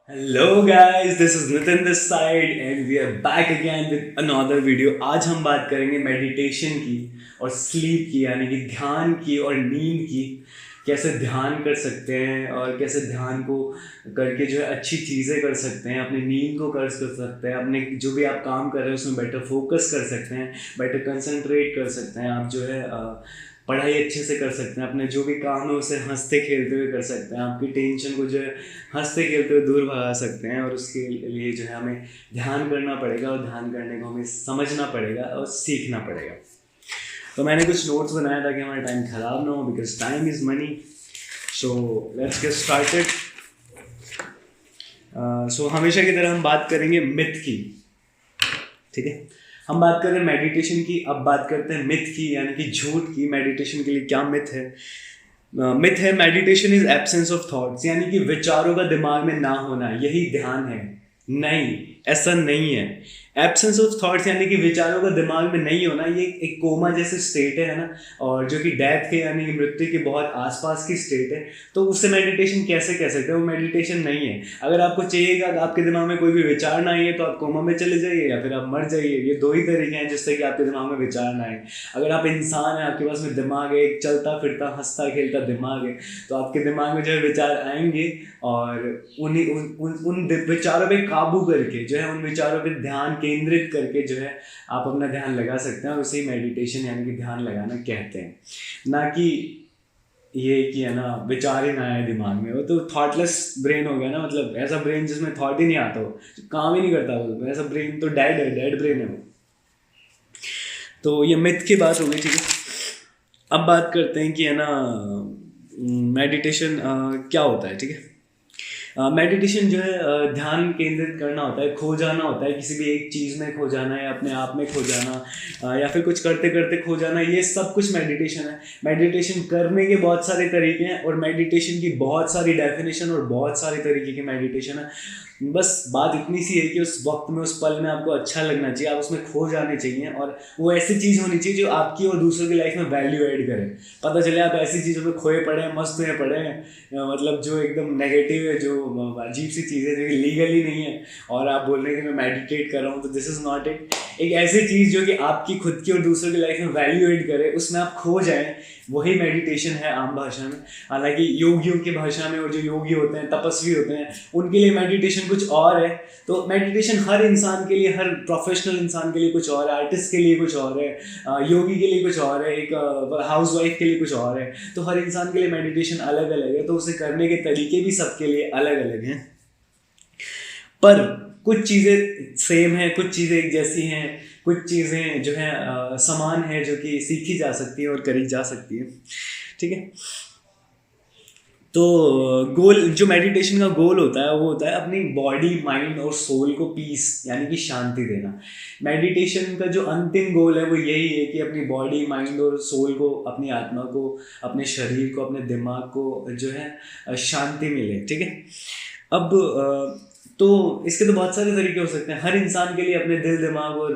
Hello guys, this is Nitin this side and we are back again with another video. आज हम बात करेंगे meditation की और स्लीप की, यानी कि ध्यान की और नींद की। कैसे ध्यान कर सकते हैं और कैसे ध्यान को करके जो है अच्छी चीज़ें कर सकते हैं, अपनी नींद को कर सकते हैं, अपने जो भी आप काम कर रहे हैं उसमें बेटर फोकस कर सकते हैं, बेटर कंसंट्रेट कर सकते हैं। आप जो है पढ़ाई अच्छे से कर सकते हैं, अपने जो भी काम है उसे हंसते खेलते हुए कर सकते हैं, आपकी टेंशन को जो है हंसते खेलते हुए दूर भगा सकते हैं। और उसके लिए जो है हमें ध्यान करना पड़ेगा और ध्यान करने को हमें समझना पड़ेगा और सीखना पड़ेगा। तो मैंने कुछ नोट्स बनाया ताकि हमारा टाइम ख़राब ना हो, because time is money. So let's get started. So हमेशा की तरह हम बात करेंगे मिथ की, ठीक है। हम बात कर रहे हैं मेडिटेशन की, अब बात करते हैं मिथ की, यानी कि झूठ की। मेडिटेशन के लिए क्या मिथ है? मिथ है meditation is absence of thoughts, यानी कि विचारों का दिमाग में ना होना, यही ध्यान है। नहीं, ऐसा नहीं है। एब्सेंस ऑफ थॉट्स यानी कि विचारों का दिमाग में नहीं होना, ये एक कोमा जैसे स्टेट है ना, और जो कि डेथ के यानी कि मृत्यु के बहुत आसपास की स्टेट है। तो उससे मेडिटेशन कैसे कह सकते हैं? वो मेडिटेशन नहीं है। अगर आपको चाहिएगा कि आपके दिमाग में कोई भी विचार ना आए तो आप कोमा में चले जाइए या फिर आप मर जाइए। ये दो ही तरीके हैं जिससे कि आपके दिमाग में विचार ना आए। अगर आप इंसान हैं, आपके पास में दिमाग है, एक चलता फिरता हंसता खेलता दिमाग है, तो आपके दिमाग में जो है विचार आएंगे और उन्हीं उन विचारों पे काबू करके जो है, उन विचारों पे ध्यान केंद्रित करके जो है आप अपना ध्यान लगा सकते हैं। और उसे मेडिटेशन यानी कि ध्यान लगाना कहते हैं, ना कि ये कि है ना विचार ही ना आए दिमाग में। वो तो थॉटलेस ब्रेन हो गया ना, मतलब ऐसा ब्रेन जिसमें थॉट ही नहीं आता, हो काम ही नहीं करता, वो ऐसा ब्रेन तो डेड है, डेड ब्रेन है वो। तो ये मिथ की बात हो गई, ठीक है। अब बात करते हैं कि है ना मेडिटेशन क्या होता है, ठीक है। मेडिटेशन जो है ध्यान केंद्रित करना होता है, खो जाना होता है, किसी भी एक चीज़ में खो जाना है, अपने आप में खो जाना, या फिर कुछ करते करते खो जाना, ये सब कुछ मेडिटेशन है। मेडिटेशन करने के बहुत सारे तरीके हैं और मेडिटेशन की बहुत सारी डेफिनेशन और बहुत सारे तरीके के मेडिटेशन है। बस बात इतनी सी है कि उस वक्त में, उस पल में आपको अच्छा लगना चाहिए, आप उसमें खो जाने चाहिए और वो ऐसी चीज़ होनी चाहिए जो आपकी और दूसरों की लाइफ में वैल्यू ऐड करे। पता चले आप ऐसी चीज़ों में खोए पड़े हैं, मस्त हुए पड़े हैं, मतलब जो एकदम नेगेटिव है, जो अजीब सी चीज़ है, जो लीगली नहीं है, और आप बोल रहे हैं कि मैं मेडिटेट कर रहा हूँ, तो दिस इज़ नॉट इट। एक ऐसी चीज़ जो कि आपकी खुद की और दूसरों की लाइफ में वैल्यू ऐड करे, उसमें आप खो जाएं, वही मेडिटेशन है आम भाषा में। हालांकि योगियों की भाषा में, और जो योगी होते हैं, तपस्वी होते हैं, उनके लिए मेडिटेशन कुछ और है। तो मेडिटेशन हर इंसान के लिए, हर प्रोफेशनल इंसान के लिए कुछ और है, आर्टिस्ट के लिए कुछ और है, योगी के लिए कुछ और है, एक हाउस वाइफ के लिए कुछ और है। तो हर इंसान के लिए मेडिटेशन अलग अलग है, तो उसे करने के तरीके भी सबके लिए अलग अलग हैं। पर कुछ चीज़ें सेम हैं, कुछ चीज़ें एक जैसी हैं, कुछ चीज़ें जो हैं समान है, जो कि सीखी जा सकती है और करी जा सकती है, ठीक है। तो गोल, जो मेडिटेशन का गोल होता है वो होता है अपनी बॉडी माइंड और सोल को पीस यानी कि शांति देना। मेडिटेशन का जो अंतिम गोल है वो यही है कि अपनी बॉडी माइंड और सोल को, अपनी आत्मा को, अपने शरीर को, अपने दिमाग को जो है शांति मिले, ठीक है। अब तो इसके तो बहुत सारे तरीके हो सकते हैं। हर इंसान के लिए अपने दिल दिमाग और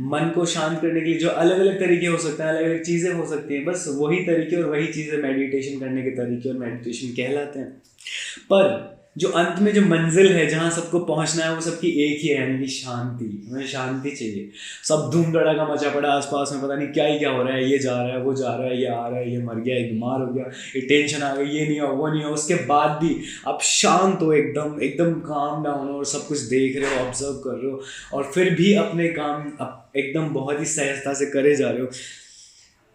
मन को शांत करने के लिए जो अलग अलग तरीके हो सकते हैं, अलग अलग चीज़ें हो सकती हैं, बस वही तरीके और वही चीज़ें मेडिटेशन करने के तरीके और मेडिटेशन कहलाते हैं। पर जो अंत में जो मंजिल है, जहाँ सबको पहुँचना है, वो सबकी एक ही है, यानी कि शांति। हमें शांति चाहिए। सब धूम धड़ाका मचा पड़ा आसपास में, पता नहीं क्या ही क्या हो रहा है, ये जा रहा है, वो जा रहा है, ये आ रहा है, ये मर गया, ये बीमार हो गया, ये टेंशन आ गई, ये नहीं हो, वो नहीं हो। उसके बाद भी आप शांत हो, एकदम एकदम काम डाउन हो और सब कुछ देख रहे हो, ऑब्जर्व कर रहे हो, और फिर भी अपने काम एकदम बहुत ही सहजता से करे जा रहे हो।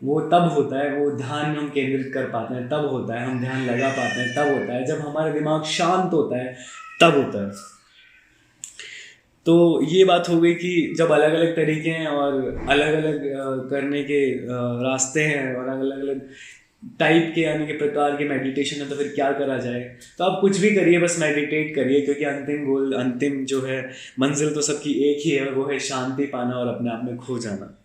वो तब होता है, वो ध्यान में हम केंद्रित कर पाते हैं, तब होता है, हम ध्यान लगा पाते हैं, तब होता है, जब हमारा दिमाग शांत होता है, तब होता है। तो ये बात हो गई कि जब अलग अलग तरीके हैं और अलग अलग करने के रास्ते हैं और अलग अलग टाइप के यानी कि प्रकार के मेडिटेशन है, तो फिर क्या करा जाए? तो आप कुछ भी करिए, बस मेडिटेट करिए, क्योंकि अंतिम गोल, अंतिम जो है मंजिल तो सबकी एक ही है, वो है शांति पाना और अपने आप में खो जाना।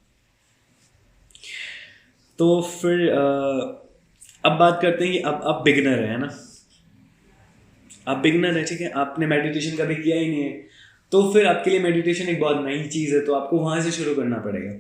तो फिर अब बात करते हैं कि अब आप बिगनर है ना, आप बिगनर है, ठीक है, आपने मेडिटेशन कभी किया ही नहीं है, तो फिर आपके लिए मेडिटेशन एक बहुत नई चीज़ है, तो आपको वहाँ से शुरू करना पड़ेगा।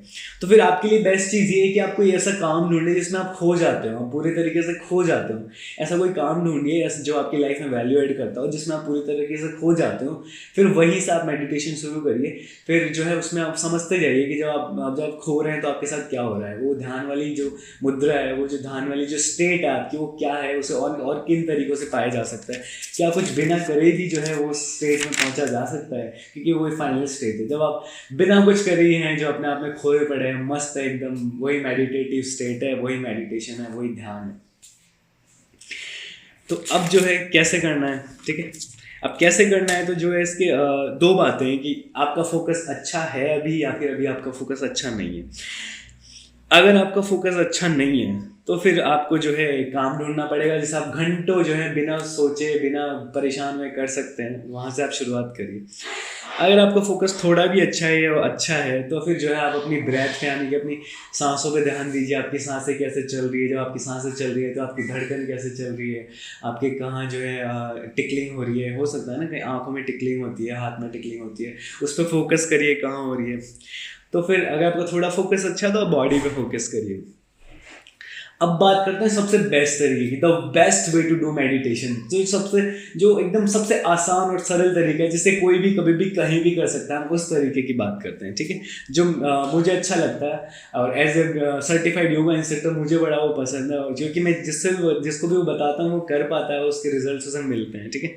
तो फिर आपके लिए बेस्ट चीज़ ये है कि आप कोई ऐसा काम ढूंढे जिसमें आप खो जाते हो, आप पूरी तरीके से खो जाते हो। ऐसा कोई काम ढूंढिए ऐसा जो आपकी लाइफ में वैल्यू ऐड करता हो, जिसमें आप पूरी तरीके से खो जाते हो। फिर वहीं से आप मेडिटेशन शुरू करिए। फिर जो है उसमें आप समझते जाइए कि जब आप खो रहे हैं तो आपके साथ क्या हो रहा है। वो ध्यान वाली जो मुद्रा है, वो जो ध्यान वाली जो स्टेट है आपकी, वो क्या है, उसे और किन तरीक़ों से पाया जा सकता है। क्या कुछ बिना करे भी जो है वो स्टेट में पहुंचा जा सकता है, क्योंकि वो फाइनल स्टेट है। जब आप बिना कुछ कर रही हैं, जो अपने आप में खोए पड़े हैं, मस्त है एकदम, वही मेडिटेटिव स्टेट है, वही मेडिटेशन है, वही ध्यान है। तो अब जो है कैसे करना है, ठीक है। अब कैसे करना है, तो जो है इसके दो बातें हैं कि आपका फोकस अच्छा है अभी, या फिर अभी आपका फोकस अच्छा नहीं है। अगर आपका फोकस अच्छा नहीं है तो फिर आपको जो है काम ढूंढना पड़ेगा जिसे आप घंटों जो है बिना सोचे बिना परेशान में कर सकते हैं, वहाँ से आप शुरुआत करिए। अगर आपका फोकस थोड़ा भी अच्छा है और अच्छा है, तो फिर जो है आप अपनी ब्रेथ पे, यानी कि अपनी सांसों पे ध्यान दीजिए। आपकी सांसें कैसे चल रही है, जब आपकी सांसें चल रही है तो आपकी धड़कन कैसे चल रही है, आपके कहाँ जो है टिकलिंग हो रही है। हो सकता है ना कहीं आँखों में टिकलिंग होती है, हाथ में टिकलिंग होती है, उस पर फोकस करिए कहाँ हो रही है। तो फिर अगर आपका थोड़ा फोकस अच्छा है तो आप बॉडी पे फोकस करिए। अब बात करते हैं सबसे बेस्ट तरीके की, the best way to do meditation, जो एकदम सबसे आसान और सरल तरीका है, जिसे कोई भी कभी भी कहीं भी कर सकता है। हम उस तरीके की बात करते हैं, ठीक है, जो मुझे अच्छा लगता है। और as a certified yoga instructor मुझे बड़ा वो पसंद है, और जो कि मैं जिसको भी वो बताता हूँ वो कर पाता है, उसके रिजल्ट उसे मिलते हैं, ठीक है।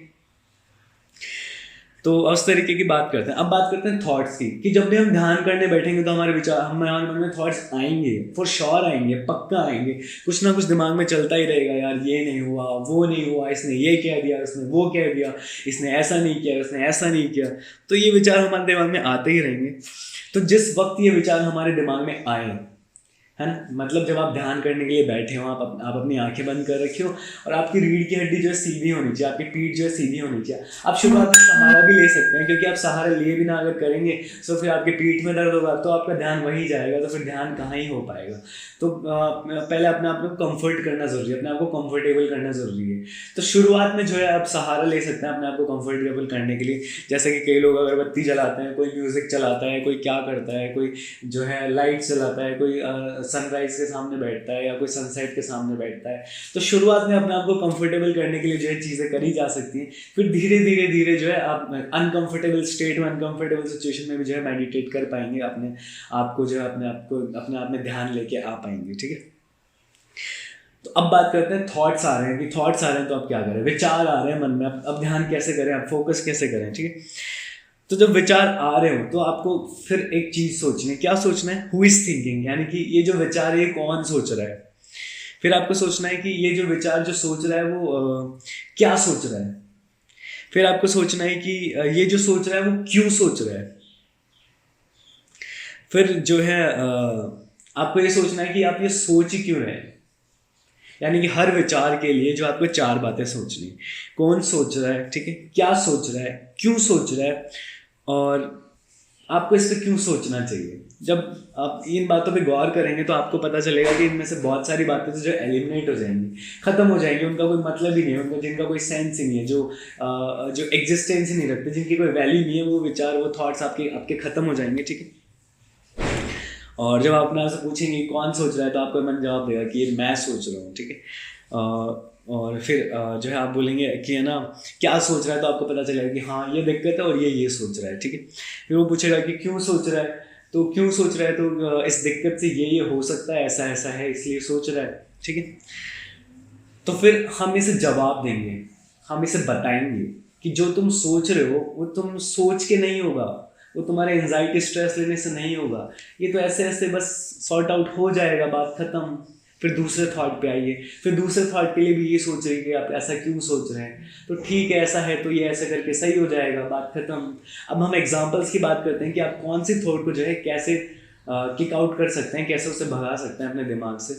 तो उस तरीके की बात करते हैं। अब बात करते हैं थॉट्स की, कि जब भी हम ध्यान करने बैठेंगे तो हमारे हमारे मन में थॉट्स आएंगे, फॉर श्योर आएंगे, पक्का आएंगे। कुछ ना कुछ दिमाग में चलता ही रहेगा, यार ये नहीं हुआ, वो नहीं हुआ, इसने ये कह दिया, उसने वो कह दिया, इसने ऐसा नहीं किया, उसने ऐसा नहीं किया। तो ये विचार हमारे दिमाग में आते ही रहेंगे। तो जिस वक्त ये विचार हमारे दिमाग में आए, है ना, मतलब जब आप ध्यान करने के लिए बैठे हो, आप अपनी आंखें बंद कर रखी हो, और आपकी रीढ़ की हड्डी जो है सीधी होनी चाहिए, आपकी पीठ जो है सीधी होनी चाहिए। आप शुरुआत में सहारा भी ले सकते हैं, क्योंकि आप सहारा लिए बिना अगर करेंगे तो फिर आपके पीठ में दर्द होगा, तो आपका ध्यान वहीं जाएगा, तो फिर ध्यान कहाँ ही हो पाएगा। तो पहले अपने आप को कंफर्ट करना ज़रूरी है, अपने आप को कंफर्टेबल करना ज़रूरी है। तो शुरुआत में जो है आप सहारा ले सकते हैं अपने आप को कंफर्टेबल करने के लिए। जैसे कि कई लोग अगरबत्ती जलाते हैं, कोई म्यूज़िक चलाता है, कोई क्या करता है, कोई जो है लाइट चलाता है, कोई सनराइज के सामने बैठता है, या कोई सनसेट के सामने बैठता है। तो शुरुआत में अपने आप को कंफर्टेबल करने के लिए जो है चीज़ें करी जा सकती हैं। फिर धीरे धीरे धीरे जो है आप अनकंफर्टेबल स्टेट में, अनकंफर्टेबल सिचुएशन में भी जो है मेडिटेट कर पाएंगे, अपने आप को जो है अपने आप में ध्यान लेके आ पाएंगे, ठीक है। तो अब बात करते हैं, थॉट्स आ रहे हैं, कि थॉट्स आ रहे हैं तो अब क्या करें, विचार आ रहे हैं मन में, अब ध्यान कैसे करें, अब फोकस कैसे करें, ठीक है। तो जब विचार आ रहे हो तो आपको फिर एक चीज़ सोचनी है। क्या सोचना है? हु इज़ थिंकिंग, यानी कि ये जो विचार है ये कौन सोच रहा है। फिर आपको सोचना है कि ये जो विचार जो सोच रहा है वो क्या सोच रहा है। फिर आपको सोचना है कि ये जो सोच रहा है वो क्यों सोच रहा है। फिर जो है आपको ये सोचना है कि आप ये सोच क्यों रहे हैं। यानी कि हर विचार के लिए जो आपको 4 बातें सोचनी, कौन सोच रहा है, ठीक है, क्या सोच रहा है, क्यों सोच रहा है, और आपको इस पर क्यों सोचना चाहिए। जब आप इन बातों पे गौर करेंगे तो आपको पता चलेगा कि इनमें से बहुत सारी बातें तो जो एलिमिनेट हो जाएंगी, ख़त्म हो जाएंगी, उनका कोई मतलब ही नहीं है, उनका जिनका कोई सेंस ही नहीं है, जो एग्जिस्टेंस ही नहीं रखते, जिनकी कोई वैल्यू नहीं है, वो विचार, वो थॉट्स आपके ख़त्म हो जाएंगे, ठीक है। और जब आप अपने आप से पूछेंगे कौन सोच रहा है, तो आपका मन जवाब देगा कि ये मैं सोच रहा हूँ, ठीक है। और फिर जो है आप बोलेंगे कि है ना क्या सोच रहा है, तो आपको पता चलेगा कि हाँ ये दिक्कत है और ये सोच रहा है, ठीक है। फिर वो पूछेगा कि क्यों सोच रहा है, तो क्यों सोच रहा है, तो इस दिक्कत से ये हो सकता है, ऐसा ऐसा है, इसलिए सोच रहा है, ठीक है। तो फिर हम इसे जवाब देंगे, हम इसे बताएंगे कि जो तुम सोच रहे हो वो तुम सोच के नहीं होगा, वो तुम्हारे एंजाइटी स्ट्रेस लेने से नहीं होगा, ये तो ऐसे ऐसे बस सॉर्ट आउट हो जाएगा, बात खत्म। फिर दूसरे थॉट पे आइए, फिर दूसरे थॉट के लिए भी ये सोच रहे कि आप ऐसा क्यों सोच रहे हैं, तो ठीक है ऐसा है तो ये ऐसा करके सही हो जाएगा, बात खत्म। अब हम एग्जांपल्स की बात करते हैं कि आप कौन सी थॉट को जो है कैसे किक आउट कर सकते हैं, कैसे उसे भगा सकते हैं अपने दिमाग से।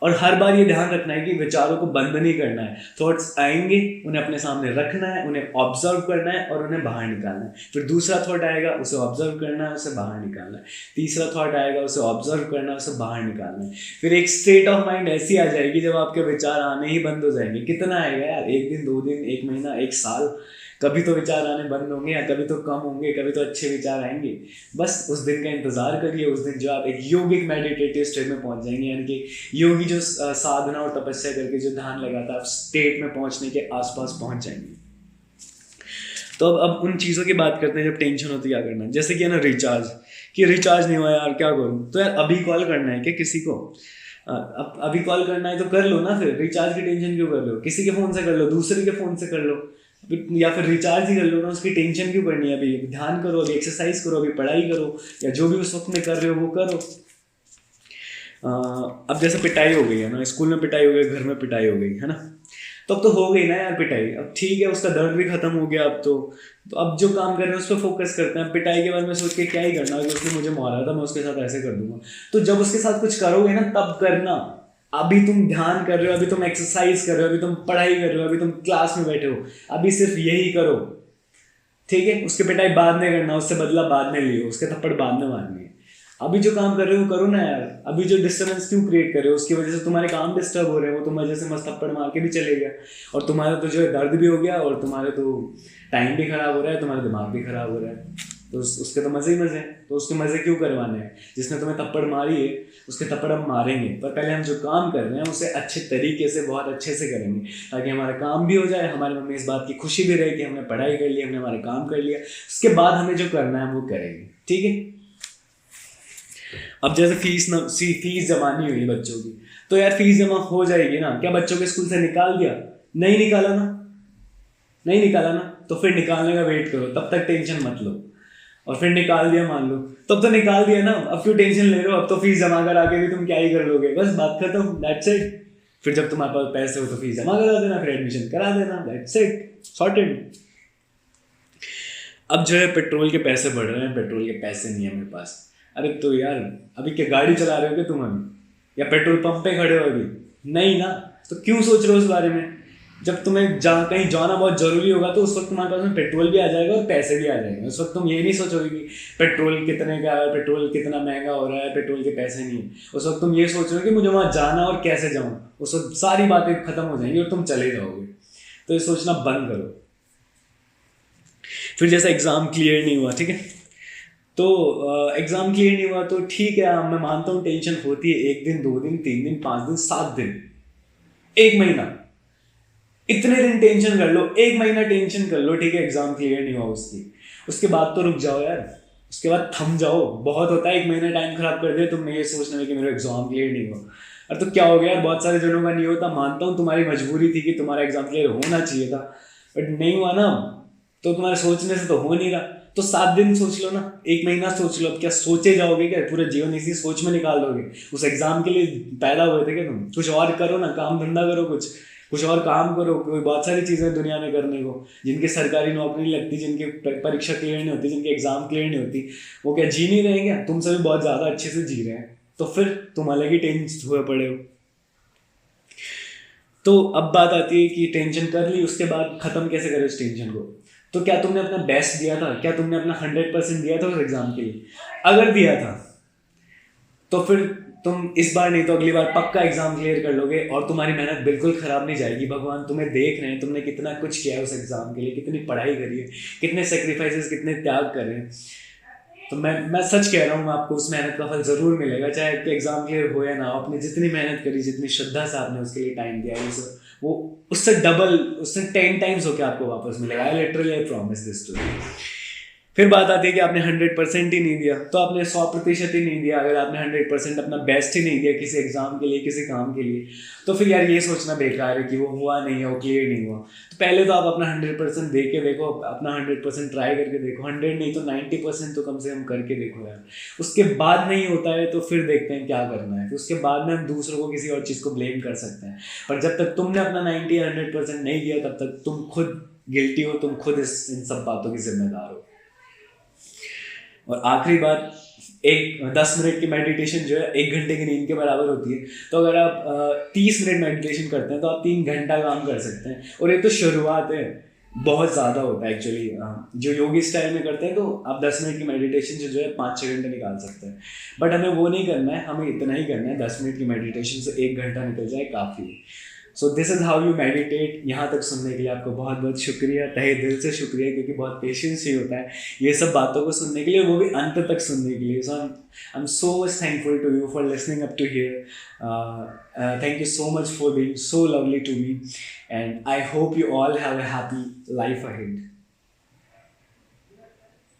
और हर बार ये ध्यान रखना है कि विचारों को बंद नहीं करना है। थॉट्स आएंगे, उन्हें अपने सामने रखना है, उन्हें ऑब्जर्व करना है और उन्हें बाहर निकालना है। फिर दूसरा थॉट आएगा, उसे ऑब्जर्व करना है, उसे बाहर निकालना है। तीसरा थॉट आएगा, उसे ऑब्जर्व करना है, उसे बाहर निकालना है। फिर एक स्टेट ऑफ माइंड ऐसी आ जाएगी जब आपके विचार आने ही बंद हो जाएंगे। कितना आएगा यार, 1 दिन, 2 दिन, 1 महीना, 1 साल, कभी तो विचार आने बंद होंगे या कभी तो कम होंगे, कभी तो अच्छे विचार आएंगे। बस उस दिन का इंतजार करिए, उस दिन जो आप एक योगिक मेडिटेटिव स्टेट में पहुंच जाएंगे, यानी कि योगी जो साधना और तपस्या करके जो ध्यान लगाता है, आप स्टेट में पहुंचने के आसपास पहुंच जाएंगे। तो अब उन चीज़ों की बात करते हैं जब टेंशन होती है क्या करना है। जैसे कि है ना रिचार्ज, कि रिचार्ज नहीं हुआ यार क्या करूँ, तो यार अभी कॉल करना है क्या किसी को, अब अभी कॉल करना है तो कर लो ना। फिर रिचार्ज की टेंशन क्यों कर लो, किसी के फ़ोन से कर लो, दूसरे के फ़ोन से कर लो, या फिर रिचार्ज ही कर लो ना। उसकी टेंशन क्यों करनी है, अभी ध्यान करो, अभी एक्सरसाइज करो, अभी पढ़ाई करो, या जो भी उस वक्त में कर रहे हो वो करो। अब जैसे पिटाई हो गई है ना, स्कूल में पिटाई हो गई, घर में पिटाई हो गई है ना, तो अब तो हो गई ना यार पिटाई, अब ठीक है, उसका दर्द भी खत्म हो गया। अब तो अब जो काम कर रहे हैं उस पर फोकस करते हैं। पिटाई के बारे में सोच के क्या ही करना, अगर उसने मुझे मारा था मैं उसके साथ ऐसे कर दूंगा। तो जब उसके साथ कुछ करोगे ना तब करना। अभी तुम ध्यान कर रहे हो, अभी तुम एक्सरसाइज कर रहे हो, अभी तुम पढ़ाई कर रहे हो, अभी तुम क्लास में बैठे हो, अभी सिर्फ यही करो, ठीक है। उसके पिटाई बाद में करना, उससे बदला बाद में लियो, उसके थप्पड़ बाद में मारनी है। अभी जो काम कर रहे हो करो ना यार। अभी जो डिस्टर्बेंस क्यों क्रिएट कर रहे हो, उसकी वजह से तुम्हारे काम डिस्टर्ब हो रहे हैं, वो तुम वजह से मस्त थप्पड़ मार के भी चले गया, और तुम्हारा तो जो है दर्द भी हो गया, और तुम्हारे तो टाइम भी खराब हो रहा है, तुम्हारा दिमाग भी खराब हो रहा है। तो उसके तो मज़े ही मज़े हैं, तो उसके मज़े क्यों करवाने हैं। जिसने तुम्हें थप्पड़ मारी है उसके थप्पड़ हम मारेंगे, पर पहले हम जो काम कर रहे हैं उसे अच्छे तरीके से, बहुत अच्छे से करेंगे, ताकि हमारा काम भी हो जाए, हमारे मन में इस बात की खुशी भी रहे कि हमने पढ़ाई कर ली, हमने हमारा काम कर लिया। उसके बाद हमें जो करना है हम वो करेंगे, ठीक है। अब जैसे फीस जमानी हुई बच्चों की, तो यार फीस जमा हो जाएगी ना, क्या बच्चों के स्कूल से निकाल दिया, नहीं निकाला ना, नहीं निकाला ना, तो फिर निकालने का वेट करो, तब तक टेंशन मत लो। और फिर निकाल दिया मान लो, तब तो निकाल दिया ना, अब क्यों टेंशन ले रहे हो, अब तो फीस जमा करा के भी तुम क्या ही कर लोगे, बस बात खत्म, दैट्स इट। फिर जब तुम्हारे पास पैसे हो तो फीस जमा करा देना, फिर एडमिशन करा देना, दैट्स इट, सॉर्टेड। अब जो है पेट्रोल के पैसे बढ़ रहे हैं, पेट्रोल के पैसे नहीं है मेरे पास। अरे तो यार अभी क्या गाड़ी चला रहे हो क्या तुम अभी, या पेट्रोल पंप पे खड़े हो अभी, नहीं ना, तो क्यों सोच रहे हो उस बारे में। जब तुम्हें कहीं जाना बहुत जरूरी होगा तो उस वक्त तुम्हारे पास में पेट्रोल भी आ जाएगा और पैसे भी आ जाएंगे। उस वक्त तुम ये नहीं सोचोगे कि पेट्रोल कितने का है, पेट्रोल कितना महंगा हो रहा है, पेट्रोल के पैसे नहीं है। उस वक्त तुम ये सोच रहे हो कि मुझे वहाँ जाना और कैसे जाऊँ, उस वक्त सारी बातें खत्म हो जाएंगी और तुम चले जाओगे। तो ये सोचना बंद करो। फिर जैसा एग्ज़ाम क्लियर नहीं हुआ, ठीक है, तो एग्ज़ाम क्लियर नहीं हुआ तो ठीक है, मैं मानता हूँ टेंशन होती है, 1 दिन, 2 दिन, 3 दिन, 5 दिन, 7 दिन, 1 महीना, इतने दिन टेंशन कर लो, 1 महीना टेंशन कर लो, ठीक है, एग्जाम क्लियर नहीं हुआ उसके बाद तो रुक जाओ यार, उसके बाद थम जाओ। बहुत होता है 1 महीना टाइम खराब कर दिया तुमने ये सोचने में कि मेरा एग्जाम क्लियर नहीं हुआ। और तो क्या हो गया यार, बहुत सारे जनों का नहीं होता, मानता हूँ तुम्हारी मजबूरी थी कि तुम्हारा एग्जाम क्लियर होना चाहिए था, बट नहीं हुआ ना, तो तुम्हारे सोचने से तो हो नहीं रहा। तो 7 दिन सोच लो ना, 1 महीना सोच लो। अब क्या सोचे जाओगे क्या, पूरा जीवन इसी सोच में निकाल दोगे। उस एग्जाम के लिए पैदा हुए थे क्या तुम, कुछ और करो ना, काम धंधा करो, कुछ और काम करो। कोई बहुत सारी चीज़ें दुनिया में करने को, जिनकी सरकारी नौकरी नहीं लगती, जिनकी परीक्षा क्लियर नहीं होती, जिनकी एग्जाम क्लियर नहीं होती, वो क्या जी नहीं रहे क्या, तुमसे भी बहुत ज़्यादा अच्छे से जी रहे हैं। तो फिर तुम अलग ही टेंशन हुए पड़े हो। तो अब बात आती है कि टेंशन कर ली, उसके बाद ख़त्म कैसे करें उस टेंशन को। तो क्या तुमने अपना बेस्ट दिया था, क्या तुमने अपना 100% दिया था उस एग्ज़ाम के लिए। अगर दिया था तो फिर तुम इस बार नहीं तो अगली बार पक्का एग्जाम क्लियर कर लोगे, और तुम्हारी मेहनत बिल्कुल ख़राब नहीं जाएगी। भगवान तुम्हें देख रहे हैं, तुमने कितना कुछ किया है उस एग्ज़ाम के लिए, कितनी पढ़ाई करी है, कितने सेक्रीफाइसेस, कितने त्याग कर रहे हैं। तो मैं सच कह रहा हूँ, आपको उस मेहनत का फल ज़रूर मिलेगा, चाहे आपके एग्ज़ाम क्लियर हो या ना हो। आपने जितनी मेहनत करी, जितनी श्रद्धा से आपने उसके लिए टाइम दिया है, वो उससे डबल, उससे 10 टाइम्स होकर आपको वापस मिलेगा। I literally promise this to you. फिर बात आती है कि आपने 100% ही नहीं दिया, तो आपने 100% ही नहीं दिया। अगर आपने 100% अपना बेस्ट ही नहीं दिया किसी एग्जाम के लिए, किसी काम के लिए, तो फिर यार ये सोचना बेकार है कि वो हुआ नहीं है, वो क्लियर नहीं हुआ। तो पहले तो आप अपना 100% दे के देखो, अपना 100% ट्राई करके देखो, 100 नहीं तो 90% तो कम से कम करके देखो यार। उसके बाद नहीं होता है तो फिर देखते हैं क्या करना है, तो उसके बाद में हम दूसरों को किसी और चीज़ को ब्लेम कर सकते हैं। पर जब तक तुमने अपना 90 या 100% नहीं दिया, तब तक तुम खुद गिल्टी हो, तुम खुद इन सब बातों की जिम्मेदार हो। और आखिरी बात, एक 10 मिनट की मेडिटेशन जो है 1 घंटे की नींद के बराबर होती है। तो अगर आप 30 मिनट मेडिटेशन करते हैं तो आप 3 घंटा काम कर सकते हैं। और ये तो शुरुआत है, बहुत ज़्यादा होता है एक्चुअली। जो योगी स्टाइल में करते हैं तो आप 10 मिनट की मेडिटेशन से जो है 5-6 घंटे निकाल सकते हैं। बट हमें वो नहीं करना है, हमें इतना ही करना है, 10 मिनट की मेडिटेशन से 1 घंटा निकल जाए काफ़ी है। So this is how you meditate. यहाँ तक सुनने के लिए आपको बहुत बहुत शुक्रिया, तहे दिल से शुक्रिया, क्योंकि बहुत पेशेंस ही होता है ये सब बातों को सुनने के लिए, वो भी अंत तक सुनने के लिए। So I am so much thankful to you for listening up to here. Thank you so much for being so lovely to me, and I hope you all have a happy life ahead.